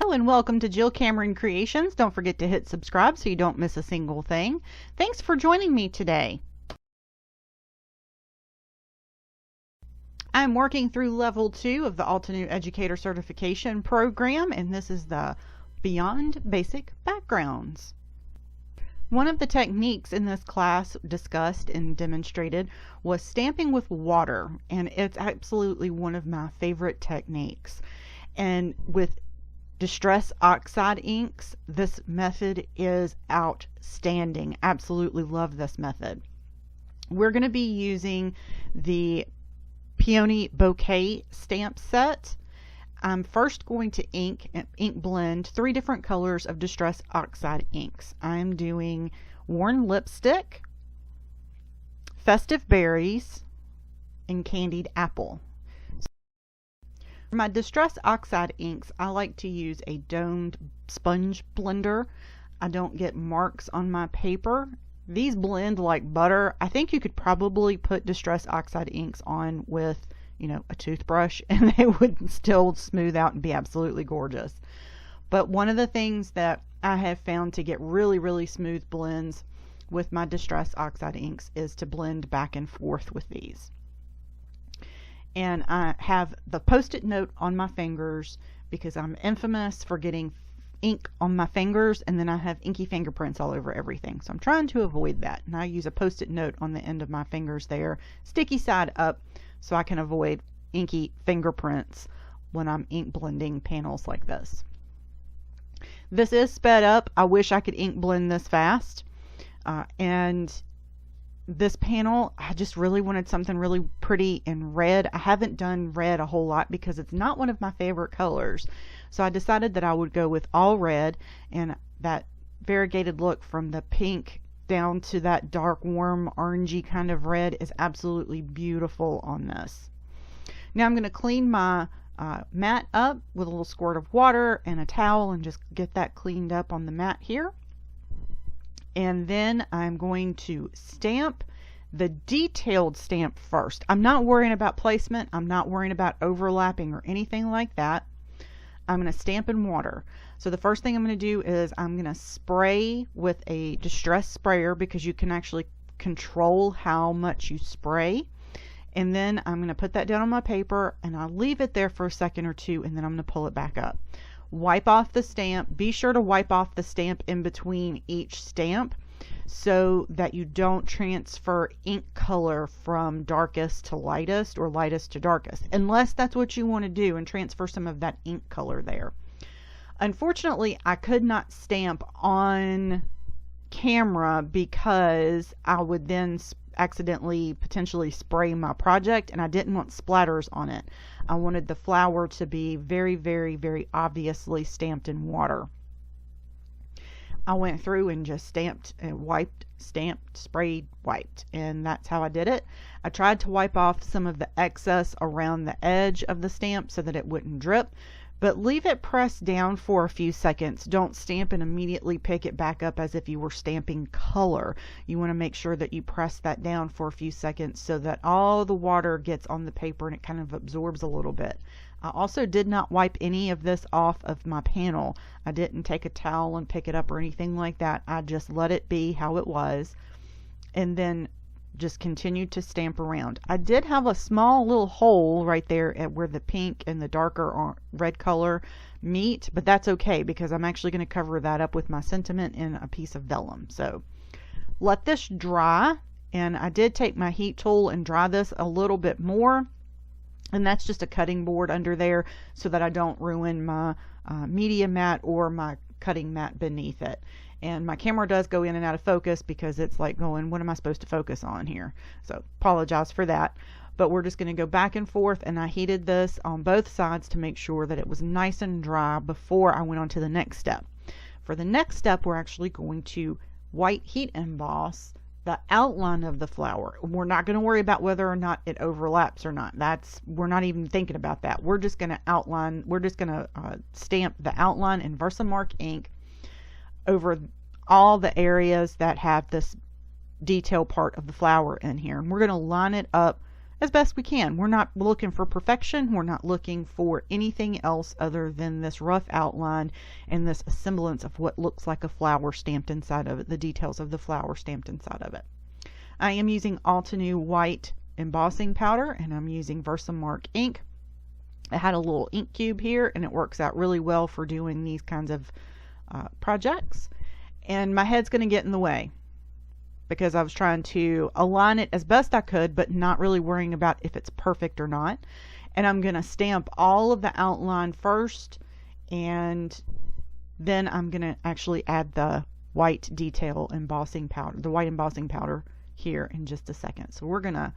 Hello and welcome to Jill Cameron Creations. Don't forget to hit subscribe so you don't miss a single thing. Thanks for joining me today. I'm working through level 2 of the Altenew Educator Certification Program, and this is the Beyond Basic Backgrounds. One of the techniques in this class discussed and demonstrated was stamping with water, and it's absolutely one of my favorite techniques. And with Distress Oxide inks, this method is outstanding. Absolutely love this method. We're going to be using the Peony Bouquet stamp set. I'm first going to ink blend 3 different colors of Distress Oxide inks. I'm doing Worn Lipstick, Festive Berries, and Candied Apple. For my Distress Oxide inks, I like to use a domed sponge blender. I don't get marks on my paper. These blend like butter. I think you could probably put Distress Oxide inks on with, a toothbrush and they would still smooth out and be absolutely gorgeous. But one of the things that I have found to get really, really smooth blends with my Distress Oxide inks is to blend back and forth with these. And I have the post-it note on my fingers because I'm infamous for getting ink on my fingers, and then I have inky fingerprints all over everything. So I'm trying to avoid that. And I use a post-it note on the end of my fingers there, sticky side up, so I can avoid inky fingerprints when I'm ink blending panels like this. This is sped up. I wish I could ink blend this fast. And this panel, I just really wanted something really pretty in red. I haven't done red a whole lot because it's not one of my favorite colors. So I decided that I would go with all red, and that variegated look from the pink down to that dark warm orangey kind of red is absolutely beautiful on this. Now I'm going to clean my mat up with a little squirt of water and a towel and just get that cleaned up on the mat here. And then I'm going to stamp the detailed stamp first. I'm not worrying about placement. I'm not worrying about overlapping or anything like that. I'm going to stamp in water. So the first thing I'm going to do is I'm going to spray with a distress sprayer, because you can actually control how much you spray. And then I'm going to put that down on my paper and I'll leave it there for a second or two, and then I'm going to pull it back up. Wipe off the stamp. Be sure to wipe off the stamp in between each stamp so that you don't transfer ink color from darkest to lightest or lightest to darkest, unless that's what you want to do and transfer some of that ink color there. Unfortunately, I could not stamp on camera because I would then accidentally potentially spray my project, and I didn't want splatters on it. I wanted the flower to be very, very, very obviously stamped in water. I went through and just stamped and wiped, stamped, sprayed, wiped, and that's how I did it. I tried to wipe off some of the excess around the edge of the stamp so that it wouldn't drip, but leave it pressed down for a few seconds. Don't stamp and immediately pick it back up as if you were stamping color. You want to make sure that you press that down for a few seconds so that all the water gets on the paper and it kind of absorbs a little bit. I also did not wipe any of this off of my panel. I didn't take a towel and pick it up or anything like that. I just let it be how it was, and then just continued to stamp around. I did have a small little hole right there at where the pink and the darker red color meet, but that's okay because I'm actually going to cover that up with my sentiment in a piece of vellum. So let this dry, and I did take my heat tool and dry this a little bit more, and that's just a cutting board under there so that I don't ruin my media mat or my cutting mat beneath it. And my camera does go in and out of focus because it's like going, what am I supposed to focus on here? So apologize for that. But we're just going to go back and forth, and I heated this on both sides to make sure that it was nice and dry before I went on to the next step. For the next step, we're actually going to white heat emboss the outline of the flower. We're not going to worry about whether or not it overlaps or not. We're not even thinking about that. We're just going to outline, we're just going to stamp the outline in VersaMark ink over all the areas that have this detail part of the flower in here. And we're going to line it up as best we can. We're not looking for perfection. We're not looking for anything else other than this rough outline and this semblance of what looks like a flower stamped inside of it, the details of the flower stamped inside of it. I am using Altenew white embossing powder, and I'm using VersaMark ink. I had a little ink cube here, and it works out really well for doing these kinds of projects. And my head's going to get in the way because I was trying to align it as best I could, but not really worrying about if it's perfect or not. And I'm going to stamp all of the outline first, and then I'm going to actually add the white detail embossing powder, the white embossing powder here in just a second. So we're going to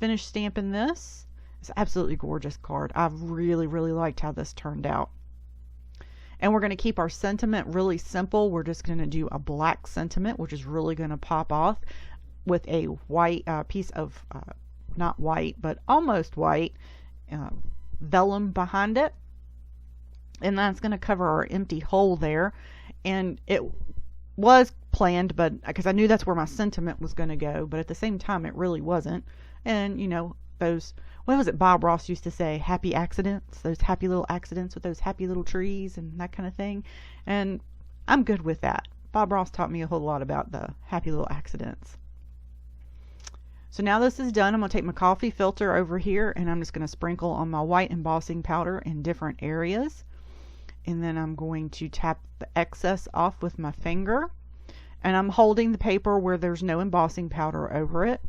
finish stamping this. It's an absolutely gorgeous card. I've really liked how this turned out. And we're going to keep our sentiment really simple. We're just going to do a black sentiment, which is really going to pop off with a white piece of, not white, but almost white vellum behind it. And that's going to cover our empty hole there. And it was planned, but because I knew that's where my sentiment was going to go, but at the same time, it really wasn't. And, you know, those, what was it Bob Ross used to say? Happy accidents, those happy little accidents with those happy little trees and that kind of thing. And I'm good with that. Bob Ross taught me a whole lot about the happy little accidents. So now this is done, I'm going to take my coffee filter over here, and I'm just going to sprinkle on my white embossing powder in different areas. And then I'm going to tap the excess off with my finger. And I'm holding the paper where there's no embossing powder over it.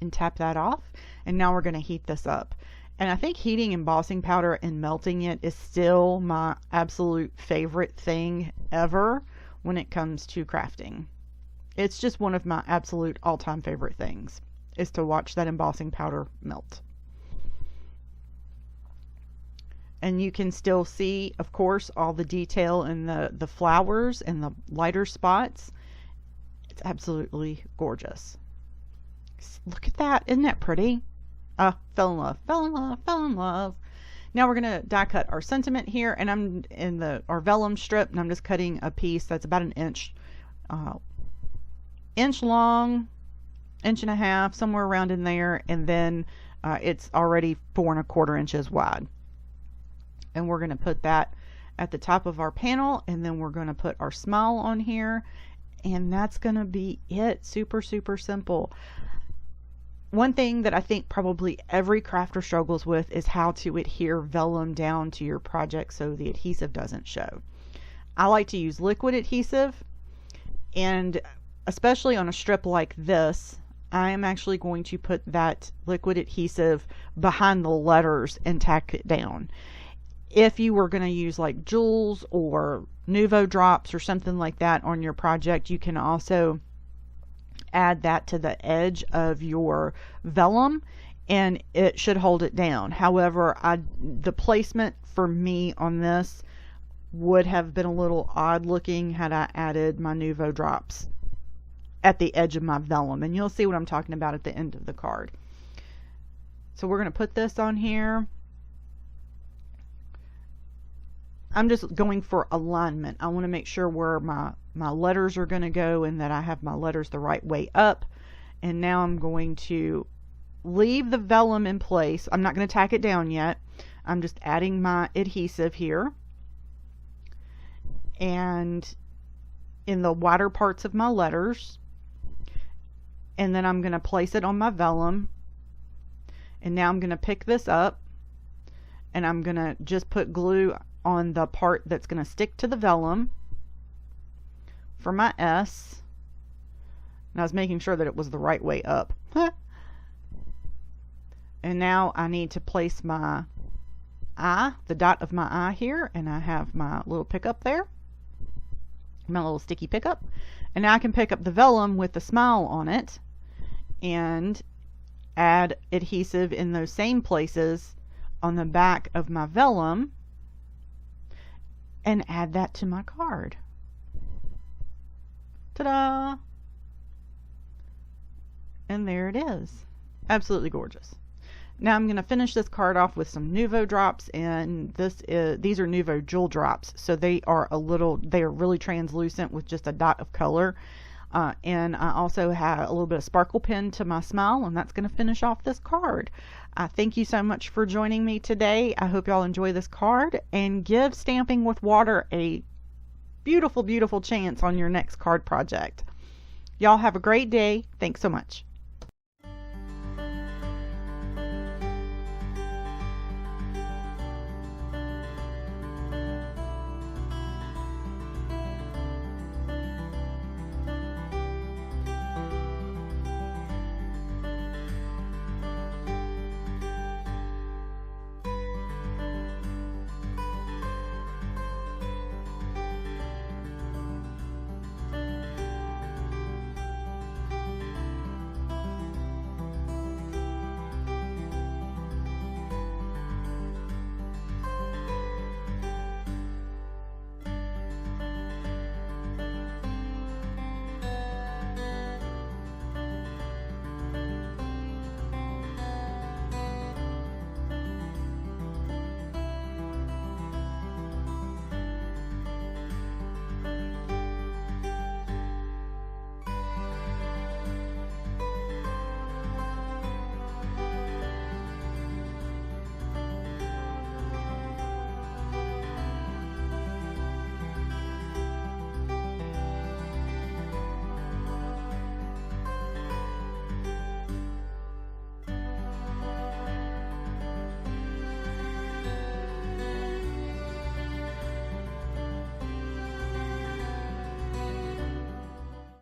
And tap that off. And now we're going to heat this up. And I think heating embossing powder and melting it is still my absolute favorite thing ever when it comes to crafting. It's just one of my absolute all-time favorite things, is to watch that embossing powder melt. And you can still see, of course, all the detail in the flowers and the lighter spots. It's absolutely gorgeous. Look at that. Isn't that pretty? Fell in love, fell in love, fell in love. Now we're going to die cut our sentiment here, and I'm in our vellum strip, and I'm just cutting a piece that's about an inch long, inch and a half, somewhere around in there, and then it's already 4 1/4 inches wide. And we're going to put that at the top of our panel, and then we're going to put our smile on here, and that's going to be it. Super simple. One thing that I think probably every crafter struggles with is how to adhere vellum down to your project so the adhesive doesn't show. I like to use liquid adhesive, and especially on a strip like this, I am actually going to put that liquid adhesive behind the letters and tack it down. If you were going to use like Joules or Nuvo drops or something like that on your project, you can also add that to the edge of your vellum and it should hold it down. However, the placement for me on this would have been a little odd looking had I added my Nuvo drops at the edge of my vellum, and you'll see what I'm talking about at the end of the card. So we're going to put this on here. I'm just going for alignment. I want to make sure where my letters are going to go and that I have my letters the right way up. And now I'm going to leave the vellum in place. I'm not going to tack it down yet. I'm just adding my adhesive here. And in the wider parts of my letters. And then I'm going to place it on my vellum. And now I'm going to pick this up. And I'm going to just put glue on the part that's going to stick to the vellum for my S. And I was making sure that it was the right way up. And now I need to place my eye, the dot of my eye here, and I have my little pickup there, my little sticky pickup. And now I can pick up the vellum with the smile on it and add adhesive in those same places on the back of my vellum and add that to my card. Ta-da! And there it is. Absolutely gorgeous. Now I'm going to finish this card off with some Nuvo drops, and these are Nuvo Jewel drops, so they are really translucent with just a dot of color. And I also have a little bit of sparkle pen to my smile, and that's going to finish off this card. Thank you so much for joining me today. I hope y'all enjoy this card, and give Stamping with Water a beautiful, beautiful chance on your next card project. Y'all have a great day. Thanks so much.